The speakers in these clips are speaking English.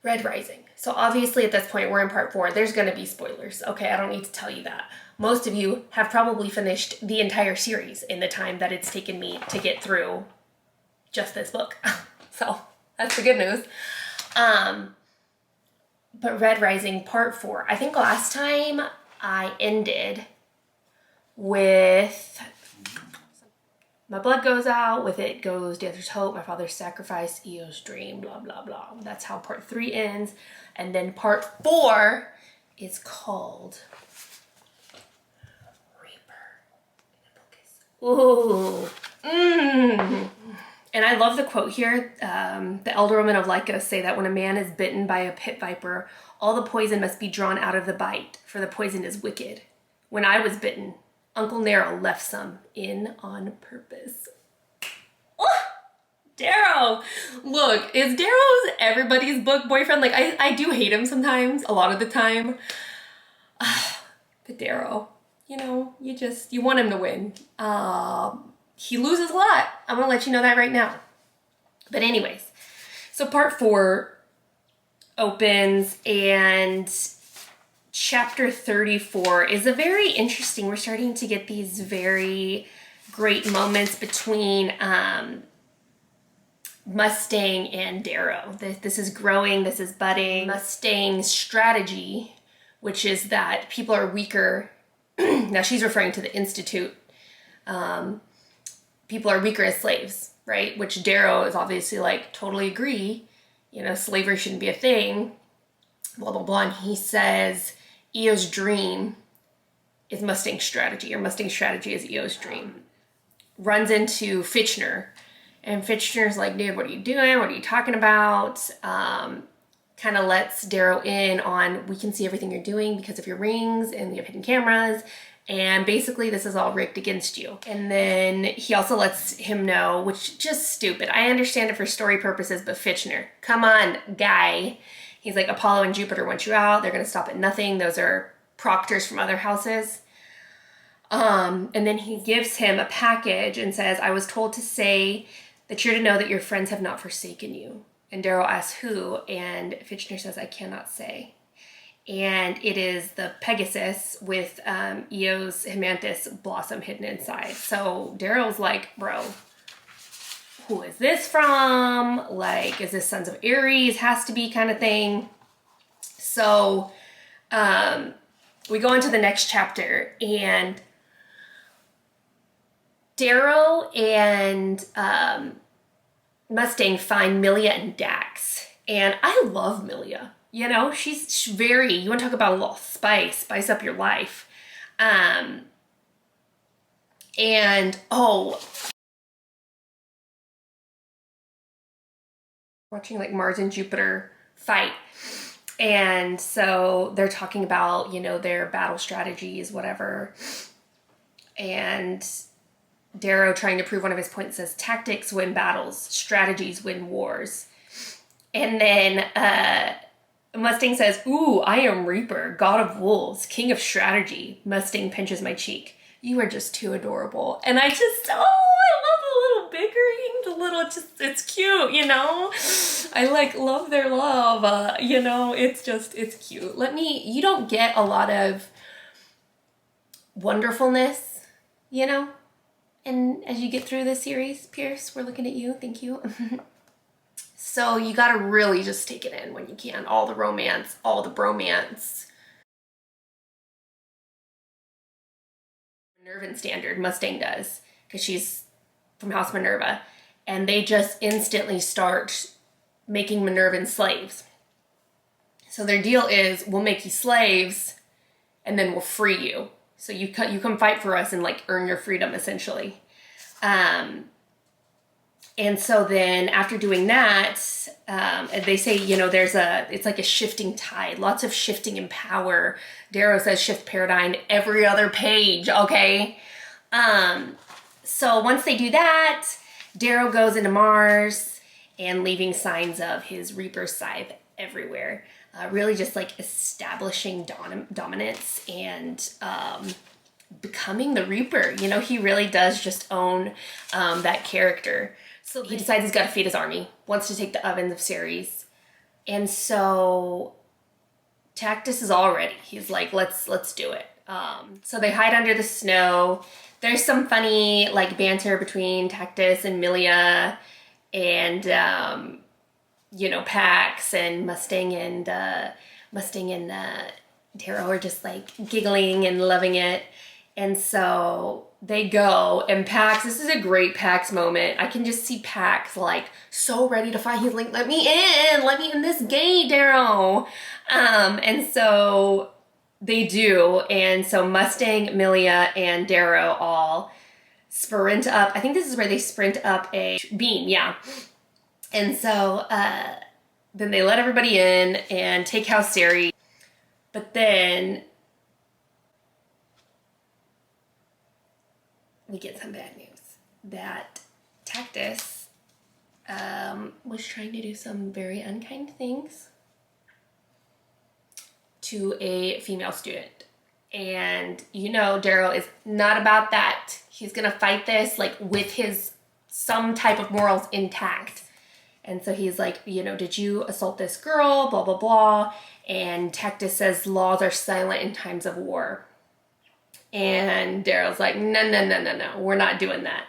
Red Rising. So obviously at this point we're in part 4. There's going to be spoilers. Okay, I don't need to tell you that. Most of you have probably finished the entire series in the time that it's taken me to get through just this book. So that's the good news. But Red Rising part 4. I think last time I ended with my blood goes out, with it goes Dancer's Hope, my father's sacrifice, Eo's dream, blah, blah, blah. That's how part 3 ends. And then part 4 is called Reaper. Ooh. And I love the quote here. The elder women of Lycos say that when a man is bitten by a pit viper, all the poison must be drawn out of the bite, for the poison is wicked. When I was bitten, Uncle Nero left some in on purpose. Oh, Darrow! Look, is Darrow's everybody's book boyfriend? Like, I do hate him sometimes, a lot of the time. But Darrow, you know, you want him to win. He loses a lot. I'm gonna let you know that right now. But anyways, so part 4 opens and chapter 34 is a very interesting, we're starting to get these very great moments between Mustang and Darrow. This is growing, this is budding. Mustang's strategy, which is that people are weaker. Now she's referring to the Institute. People are weaker as slaves, right? Which Darrow is obviously like, totally agree. You know, slavery shouldn't be a thing. Blah, blah, blah. And he says Eo's dream is Mustang's strategy, or Mustang's strategy is Eo's dream. Runs into Fitchner. And Fitchner's like, dude, what are you doing? What are you talking about? Kind of lets Darrow in on, we can see everything you're doing because of your rings and you have hidden cameras. And basically this is all rigged against you. And then he also lets him know, which just stupid. I understand it for story purposes, but Fitchner, come on, guy. He's like, Apollo and Jupiter want you out. They're going to stop at nothing. Those are proctors from other houses. And then he gives him a package and says, I was told to say that you're to know that your friends have not forsaken you. And Darrow asks who, and Fitchner says, I cannot say. And it is the Pegasus with Eo's Hymantis blossom hidden inside. So Darrow's like, bro, who is this from? Like, is this Sons of Ares? Has to be kind of thing. So we go into the next chapter, and Darrow and Mustang find Milia and Dax. And I love Milia. You know, she's very, you want to talk about a little spice up your life. And, oh, watching like Mars and Jupiter fight. And so they're talking about, you know, their battle strategies, whatever. And Darrow, trying to prove one of his points, says tactics win battles, strategies win wars. And then Mustang says, ooh, I am Reaper, god of wolves, king of strategy. Mustang pinches my cheek. You are just too adorable. And I just, I love the little bickering, it's cute, you know? I like love their love, you know, it's cute. You don't get a lot of wonderfulness, you know? And as you get through this series, Pierce, we're looking at you, thank you. So you gotta really just take it in when you can. All the romance, all the bromance. Minervan standard, Mustang does, because she's from House Minerva. And they just instantly start making Minervan slaves. So their deal is, we'll make you slaves, and then we'll free you. So you come fight for us and like earn your freedom, essentially. And so then after doing that, they say, you know, it's like a shifting tide, lots of shifting in power. Darrow says shift paradigm every other page, okay? So once they do that, Darrow goes into Mars and leaving signs of his Reaper scythe everywhere. Really just like establishing dominance and becoming the Reaper. You know, he really does just own that character. So he decides he's got to feed his army, wants to take the ovens of Ceres. And so Tactus is all ready. He's like, let's do it. So they hide under the snow. There's some funny like banter between Tactus and Milia, and Pax and Mustang and Darrow are just like giggling and loving it. And so they go, and Pax, this is a great Pax moment. I can just see Pax like so ready to fight. He's like, let me in this gate, Darrow. And so they do. And so Mustang, Milia, and Darrow all sprint up. I think this is where they sprint up a beam, yeah. And so then they let everybody in and take House Sari. But then we get some bad news that Tactus was trying to do some very unkind things to a female student. And Darrow is not about that. He's gonna fight this like with his some type of morals intact. And so he's like, did you assault this girl? Blah, blah, blah. And Tactus says laws are silent in times of war. And Darrow's like, no, we're not doing that.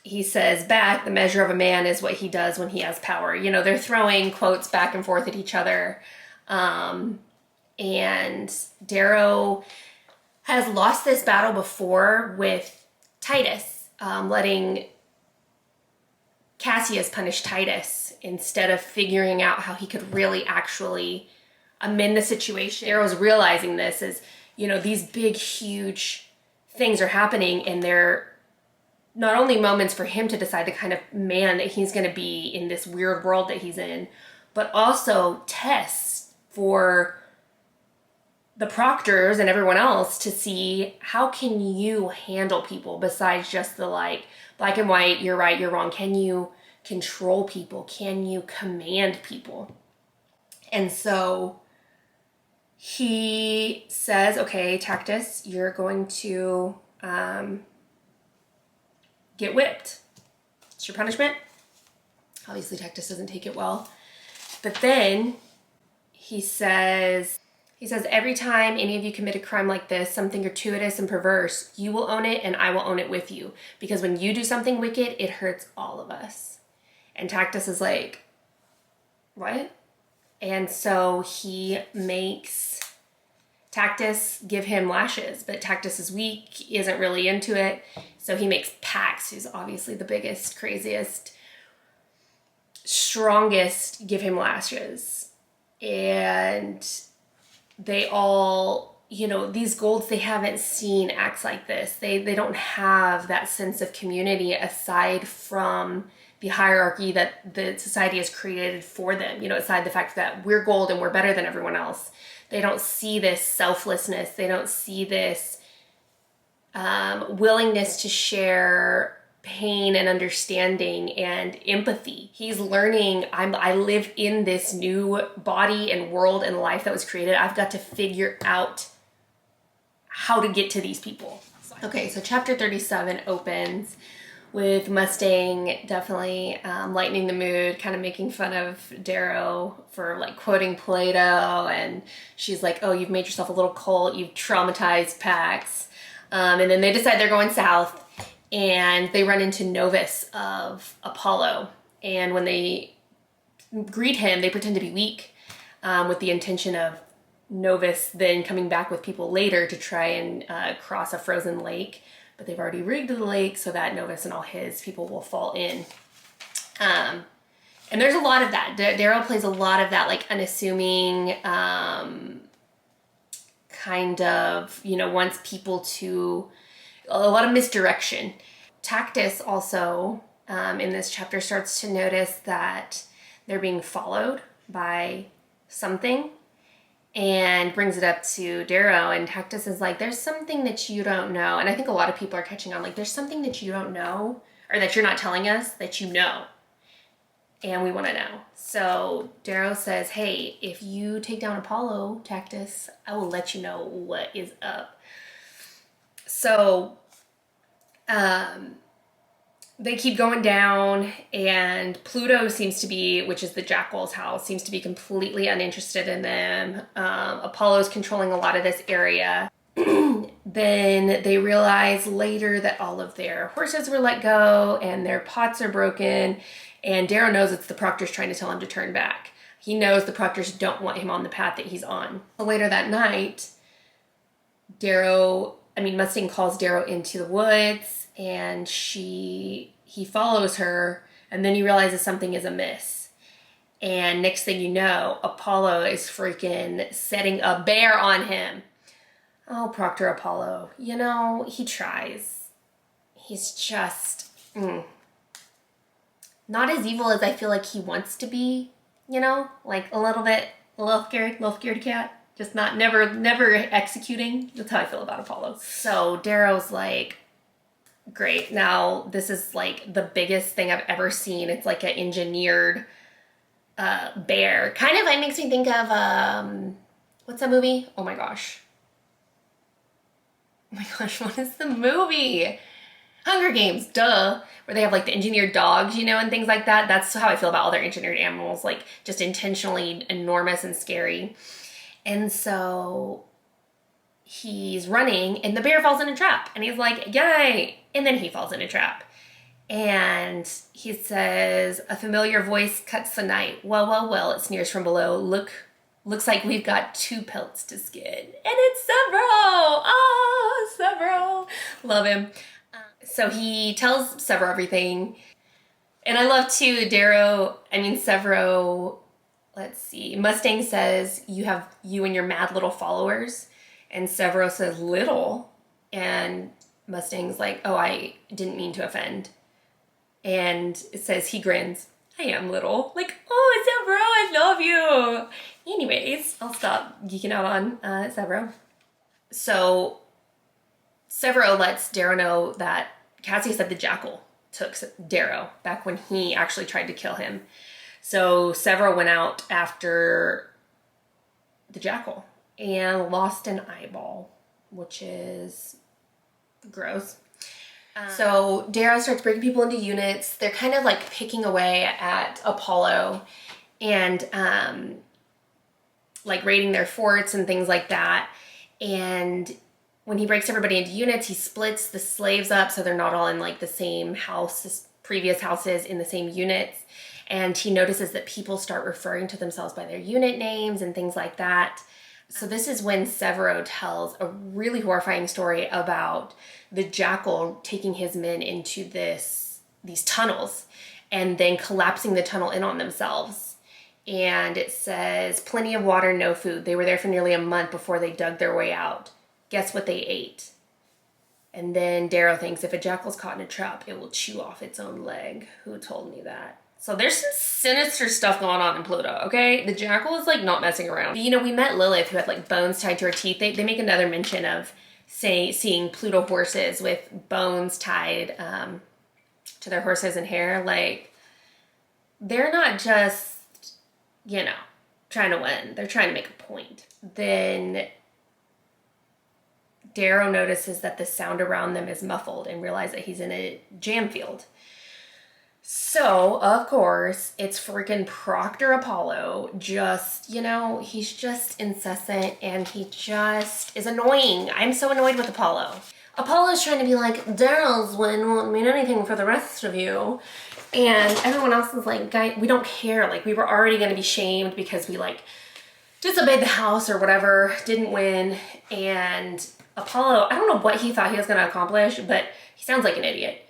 He says back, the measure of a man is what he does when he has power. They're throwing quotes back and forth at each other. And Darrow has lost this battle before with Titus, letting Cassius punish Titus instead of figuring out how he could really actually amend the situation. Darrow's realizing this is, these big, huge things are happening, and they're not only moments for him to decide the kind of man that he's going to be in this weird world that he's in, but also tests for the proctors and everyone else to see how can you handle people besides just the like black and white, you're right, you're wrong. Can you control people? Can you command people? And so he says, okay, Tactus, you're going to get whipped. It's your punishment. Obviously Tactus doesn't take it well. But then he says, every time any of you commit a crime like this, something gratuitous and perverse, you will own it and I will own it with you. Because when you do something wicked, it hurts all of us. And Tactus is like, what? And so he makes Tactus give him lashes, but Tactus is weak, he isn't really into it. So he makes Pax, who's obviously the biggest, craziest, strongest, give him lashes. And they all, these Golds, they haven't seen acts like this. They don't have that sense of community aside from the hierarchy that the society has created for them, aside the fact that we're Gold and we're better than everyone else. They don't see this selflessness. They don't see this willingness to share pain and understanding and empathy. He's learning, I live in this new body and world and life that was created. I've got to figure out how to get to these people. Okay, so chapter 37 opens with Mustang definitely lightening the mood, kind of making fun of Darrow for like quoting Plato, and she's like, oh, you've made yourself a little cult, you've traumatized Pax. And then they decide they're going south, and they run into Novus of Apollo. And when they greet him, they pretend to be weak with the intention of Novus then coming back with people later to try and cross a frozen lake. But they've already rigged the lake so that Novus and all his people will fall in. And there's a lot of that. Darrow plays a lot of that, like unassuming, kind of, wants people to, a lot of misdirection. Tactus also, in this chapter, starts to notice that they're being followed by something, and brings it up to Darrow, and Tactus is like, there's something that you don't know. And I think a lot of people are catching on, like, there's something that you don't know, or that you're not telling us that you know, and we want to know. So Darrow says, hey, if you take down Apollo, Tactus, I will let you know what is up. So they keep going down, and Pluto seems to be, which is the Jackal's house, seems to be completely uninterested in them. Apollo's controlling a lot of this area. Then they realize later that all of their horses were let go and their pots are broken, and Darrow knows it's the Proctors trying to tell him to turn back. He knows the Proctors don't want him on the path that he's on. So later that night, Mustang calls Darrow into the woods, and he follows her, and then he realizes something is amiss. And next thing you know, Apollo is freaking setting a bear on him. Oh, Proctor Apollo, he tries. He's just not as evil as I feel like he wants to be, like a little scared cat. Just never executing. That's how I feel about Apollo. So Darrow's like, great, now this is like the biggest thing I've ever seen. It's like an engineered bear. Kind of, it makes me think of, what's that movie? Oh my gosh, what is the movie? Hunger Games, duh. Where they have like the engineered dogs, and things like that. That's how I feel about all their engineered animals, like just intentionally enormous and scary. And so he's running and the bear falls in a trap, and he's like, yay! And then he falls in a trap. And he says, a familiar voice cuts the night. Well, well, well, it sneers from below. Looks like we've got 2 pelts to skin. And it's Severo! Ah, Severo! Love him. So he tells Severo everything. And I love too, Severo, let's see. Mustang says, you and your mad little followers. And Severo says, little. And Mustang's like, oh, I didn't mean to offend. And it says, he grins, I am little. Like, oh, Severo, I love you. Anyways, I'll stop geeking out on Severo. So Severo lets Darrow know that Cassie said the Jackal took Darrow back when he actually tried to kill him. So Severo went out after the Jackal and lost an eyeball, which is gross. So Darrow starts breaking people into units. They're kind of like picking away at Apollo and like raiding their forts and things like that. And when he breaks everybody into units, he splits the slaves up so they're not all in like the same house, previous houses in the same units. And he notices that people start referring to themselves by their unit names and things like that. So this is when Severo tells a really horrifying story about the Jackal taking his men into these tunnels and then collapsing the tunnel in on themselves. And it says, plenty of water, no food. They were there for nearly a month before they dug their way out. Guess what they ate? And then Darrow thinks, if a jackal's caught in a trap, it will chew off its own leg. Who told me that? So there's some sinister stuff going on in Pluto, okay? The Jackal is like not messing around. We met Lilith, who had like bones tied to her teeth. They make another mention of seeing Pluto horses with bones tied to their horses and hair. Like, they're not just, trying to win. They're trying to make a point. Then Darrow notices that the sound around them is muffled and realizes that he's in a jam field. So, of course, it's freaking Proctor Apollo. He's just incessant and he just is annoying. I'm so annoyed with Apollo. Apollo's trying to be like, Darrow's win won't mean anything for the rest of you. And everyone else is like, guy, we don't care. Like, we were already going to be shamed because we like disobeyed the house or whatever, didn't win. And Apollo, I don't know what he thought he was going to accomplish, but he sounds like an idiot.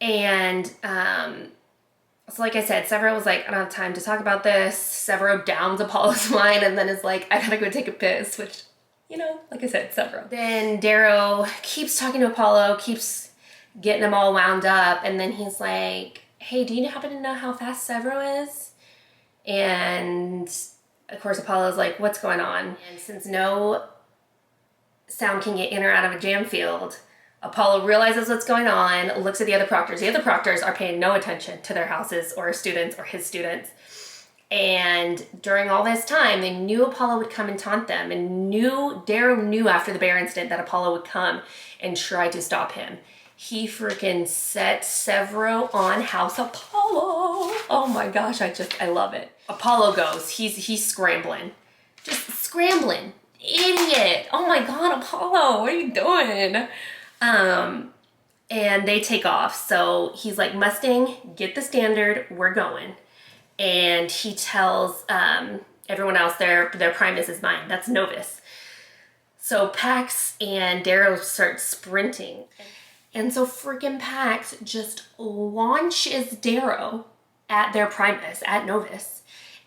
And so like I said, Severo was like, I don't have time to talk about this. Severo downs Apollo's wine and then is like, I gotta go take a piss, which, like I said, Severo. Then Darrow keeps talking to Apollo, keeps getting him all wound up, and then he's like, hey, do you happen to know how fast Severo is? And of course Apollo's like, what's going on? And since no sound can get in or out of a jam field, Apollo realizes what's going on, looks at the other proctors. The other proctors are paying no attention to their houses or students or his students. And during all this time, they knew Apollo would come and taunt them, and Darrow knew after the bear incident that Apollo would come and try to stop him. he freaking set Severo on House Apollo. Oh my gosh, I love it. Apollo goes, he's scrambling. Just scrambling. Idiot. Oh my God, Apollo, what are you doing? And they take off. So he's like, Mustang, get the standard, we're going. And he tells everyone else their Primus is mine. That's Novus. So Pax and Darrow start sprinting. And so freaking Pax just launches Darrow at their Primus, at Novus.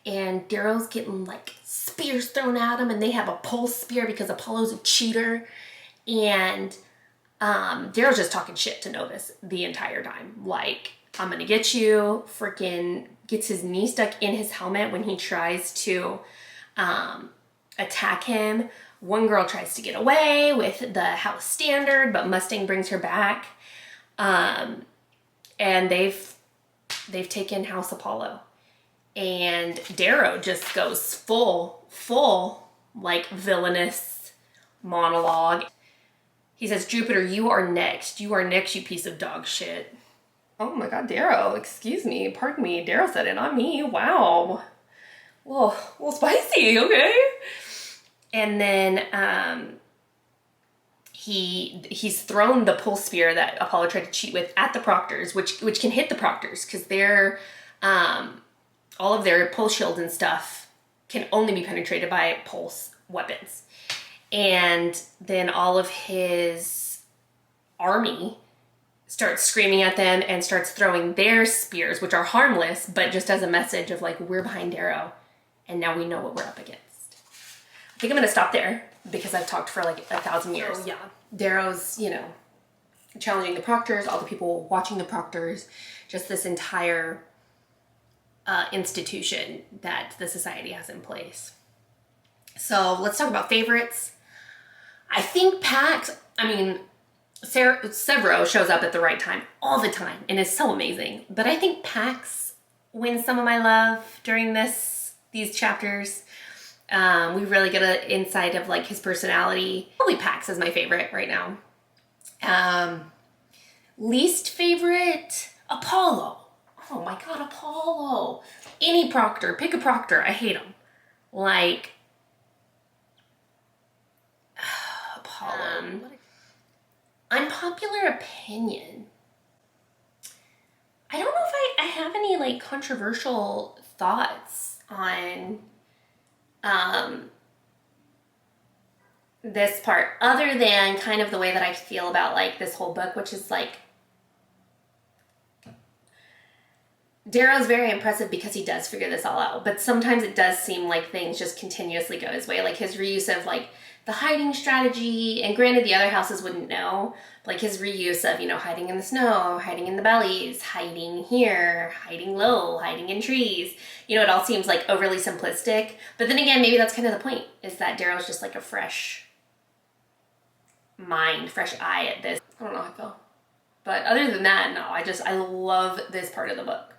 And Darrow's getting like spears thrown at him, and they have a pulse spear because Apollo's a cheater. And Darrow's just talking shit to Novus the entire time. Like, I'm gonna get you. Freaking gets his knee stuck in his helmet when he tries to attack him. One girl tries to get away with the house standard, but Mustang brings her back. And they've taken House Apollo. And Darrow just goes full, like, villainous monologue. He says, Jupiter, you are next. You are next, you piece of dog shit. Oh my God, Darrow, excuse me, pardon me. Darrow said it, not me. Wow. Well, a little spicy, okay. And then he's thrown the pulse spear that Apollo tried to cheat with at the Proctors, which can hit the Proctors because they're all of their pulse shields and stuff can only be penetrated by pulse weapons. And then all of his army starts screaming at them and starts throwing their spears, which are harmless, but just as a message of like, we're behind Darrow and now we know what we're up against. I think I'm gonna stop there because I've talked for like 1,000 years. Oh, yeah. Darrow's, challenging the Proctors, all the people watching the Proctors, just this entire institution that the society has in place. So let's talk about favorites. I think Severo shows up at the right time all the time and is so amazing. But I think Pax wins some of my love during these chapters. We really get an insight of like his personality. Probably Pax is my favorite right now. Least favorite, Apollo. Oh my God, Apollo. Any Proctor, pick a Proctor. I hate him. Like, Apollo. Unpopular opinion. I don't know if I have any like controversial thoughts on this part, other than kind of the way that I feel about like this whole book, which is like, Darrow's very impressive because he does figure this all out, but sometimes it does seem like things just continuously go his way, like his reuse of like the hiding strategy, and granted the other houses wouldn't know, but like his reuse of, hiding in the snow, hiding in the bellies, hiding here, hiding low, hiding in trees. It all seems like overly simplistic, but then again, maybe that's kind of the point, is that Darrow's just like a fresh mind, fresh eye at this. I don't know how I feel. But other than that, no, I love this part of the book.